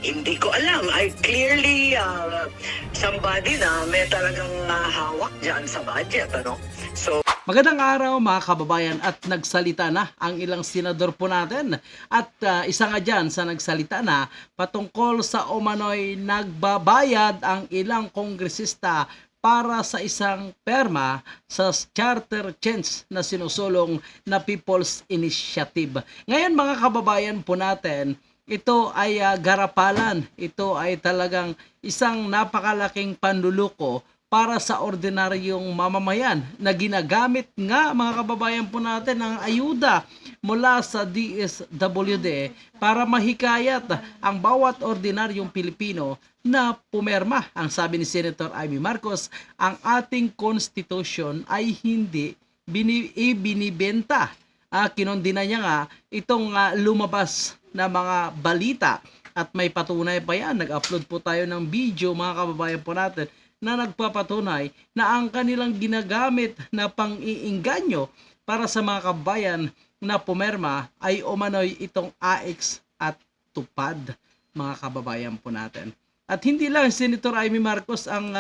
Hindi ko alam. I clearly somebody na may talagang hawak dyan sa budget, ano? So, Magandang araw mga kababayan, at nagsalita na ang ilang senador po natin, at isa nga dyan sa nagsalita na patungkol sa umano'y nagbabayad ang ilang kongresista para sa isang perma sa charter change na sinusulong na People's Initiative. Ngayon mga kababayan po natin, ito ay garapalan. Ito ay talagang isang napakalaking panluluko para sa ordinaryong mamamayan na ginagamit nga mga kababayan po natin ang ayuda mula sa DSWD para mahikayat ang bawat ordinaryong Pilipino na pumerma. Ang sabi ni Senator Amy Marcos, ang ating konstitusyon ay hindi binibenta. Kinondina niya nga itong lumabas na mga balita, at may patunay pa yan. Nag-upload po tayo ng video mga kababayan po natin na nagpapatunay na ang kanilang ginagamit na pang-iinganyo para sa mga kababayan na pumerma ay umano'y itong AX at tupad mga kababayan po natin. At hindi lang Senator Amy Marcos ang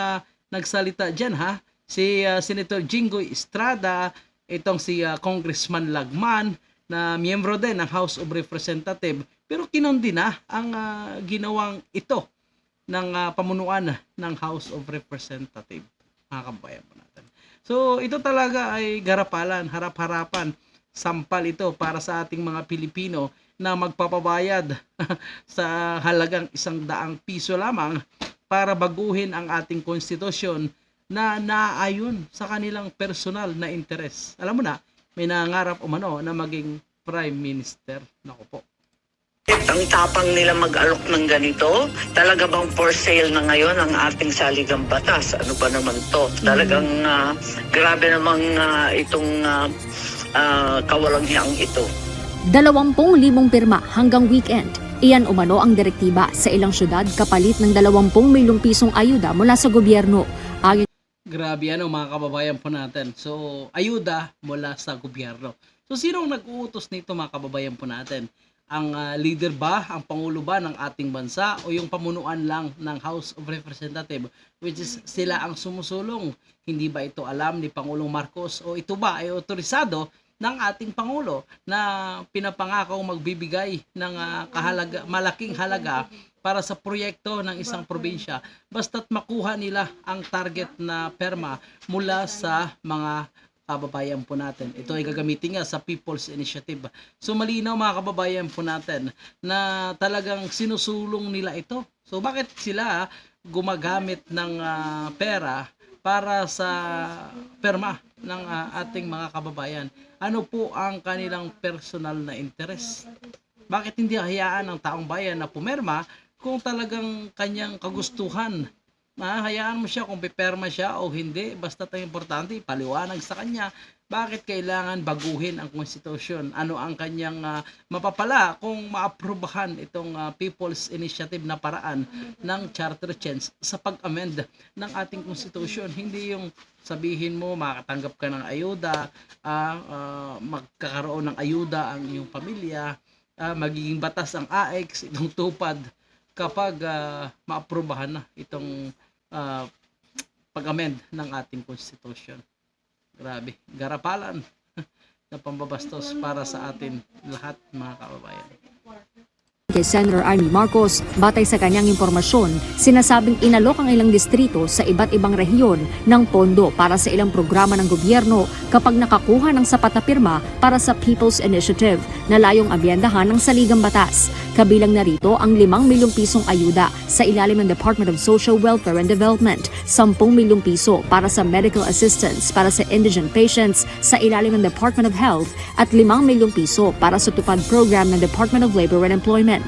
nagsalita dyan ha. Si Senator Jinggoy Estrada, itong si Congressman Lagman na miyembro din ng House of Representatives, pero kinondi na ang ginawang ito ng pamunuan ng House of Representatives, mga kababayan po natin. So ito talaga ay garapalan, harap-harapan, sampal ito para sa ating mga Pilipino na magpapabayad sa halagang 100 piso lamang para baguhin ang ating konstitusyon na naayon sa kanilang personal na interes. Alam mo na, may nangarap umano na maging Prime Minister. Naku po. ang tapang nila mag-alok ng ganito, talaga bang for sale na ngayon ang ating saligang batas? Ano ba naman to? Talagang grabe namang itong kawalanghang ito. 20,000 pirma hanggang weekend. Iyan umano ang direktiba sa ilang syudad kapalit ng 20 milyong pisong ayuda mula sa gobyerno. Grabe mga kababayan po natin. So, ayuda mula sa gobyerno. So, sinong nag-uutos nito mga kababayan po natin? Ang leader ba, ang pangulo ba ng ating bansa, o yung pamunuan lang ng House of Representatives, which is sila ang sumusulong? Hindi ba ito alam ni Pangulong Marcos, o ito ba ay otorisado ng ating Pangulo na pinapangako magbibigay ng malaking halaga para sa proyekto ng isang probinsya basta't makuha nila ang target na perma mula sa mga kababayan po natin. Ito ay gagamitin nga sa People's Initiative. So malinaw mga kababayan po natin na talagang sinusulong nila ito. So bakit sila gumagamit ng pera para sa perma ng ating mga kababayan? Ano po ang kanilang personal na interest? Bakit hindi hayaan ng taong bayan na pumerma kung talagang kanyang kagustuhan? Hayaan mo siya kung piperma siya o hindi, basta ang importante paliwanag sa kanya bakit kailangan baguhin ang konstitusyon. Ano ang kanyang mapapala kung maaprubahan itong People's Initiative na paraan ng charter change sa pag-amend ng ating konstitusyon. Hindi yung sabihin mo makatanggap ka ng ayuda, magkakaroon ng ayuda ang iyong pamilya, magiging batas ang AX, itong tupad kapag maaprubahan na itong pag-amend ng ating konstitusyon. Grabe, garapalan na pambabastos para sa atin lahat mga kababayan. Kay Senator Amy Marcos, batay sa kanyang impormasyon, sinasabing inalok ang ilang distrito sa iba't ibang rehiyon ng pondo para sa ilang programa ng gobyerno kapag nakakuha ng sapat na pirma para sa People's Initiative na layong amyendahan ng saligang batas. Kabilang narito ang 5 milyong pisong ayuda sa ilalim ng Department of Social Welfare and Development, 10 milyong piso para sa medical assistance para sa indigent patients sa ilalim ng Department of Health at 5 milyong piso para sa tupad program ng Department of Labor and Employment.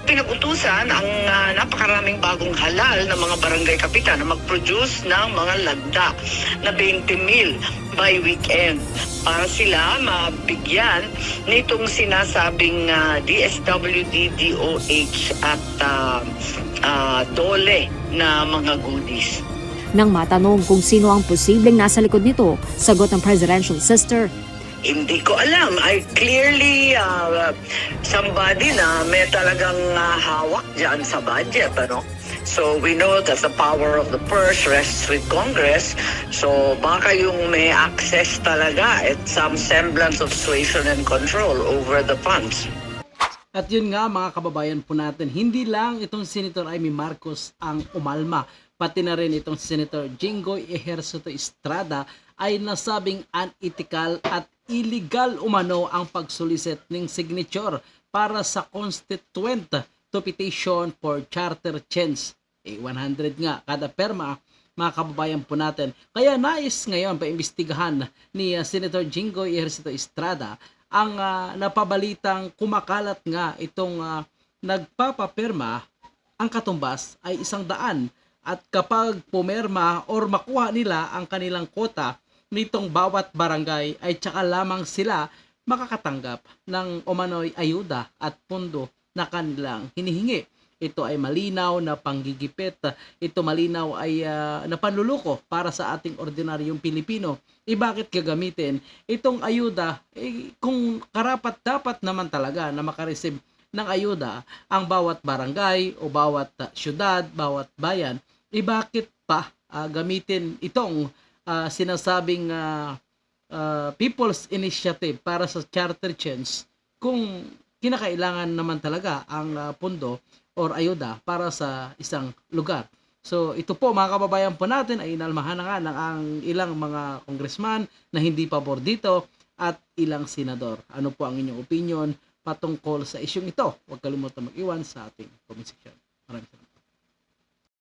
Pinag-utusan ang napakaraming bagong halal na mga barangay kapitan na mag-produce ng mga lagda na 20,000 by weekend para sila mabigyan nitong sinasabing DSWD, DOH at DOLE na mga goodies. Nang matanong kung sino ang posibleng nasa likod nito, sagot ng presidential sister, Hindi ko alam. I clearly somebody na may talagang hawak dyan sa budget, ano? So we know that the power of the purse rests with Congress. So baka yung may access talaga at some semblance of suasion and control over the funds. At yun nga mga kababayan po natin, hindi lang itong Senator Amy Marcos ang umalma, pati na rin itong Senator Jinggoy Ejercito Estrada ay nasabing unethical at illegal umano ang pagsolicit ng signature para sa constituent to petition for charter change. 100 nga kada perma mga kababayan po natin. Kaya nais ngayon paimbestigahan ni Senator Jinggoy Ejercito Estrada ang napabalitang kumakalat nga itong nagpapapirma ang katumbas ay 100 at kapag pumirma or makuha nila ang kanilang quota nitong bawat barangay ay tsaka lamang sila makakatanggap ng umano'y ayuda at pondo na kanilang hinihingi. Ito ay malinaw na panggigipit. Ito malinaw ay na panluloko para sa ating ordinaryong Pilipino. Bakit gagamitin itong ayuda? Kung karapat-dapat naman talaga na makareceive ng ayuda ang bawat barangay o bawat syudad, bawat bayan, bakit pa gamitin itong sinasabing People's Initiative para sa charter change kung kinakailangan naman talaga ang pondo or ayuda para sa isang lugar. So ito po mga kababayan po natin ay inalmahan na nga ng ang ilang mga congressman na hindi pabor dito at ilang senador. Ano po ang inyong opinion patungkol sa isyung ito? Huwag kalimutan mag-iwan sa ating comment section. Maraming salamat.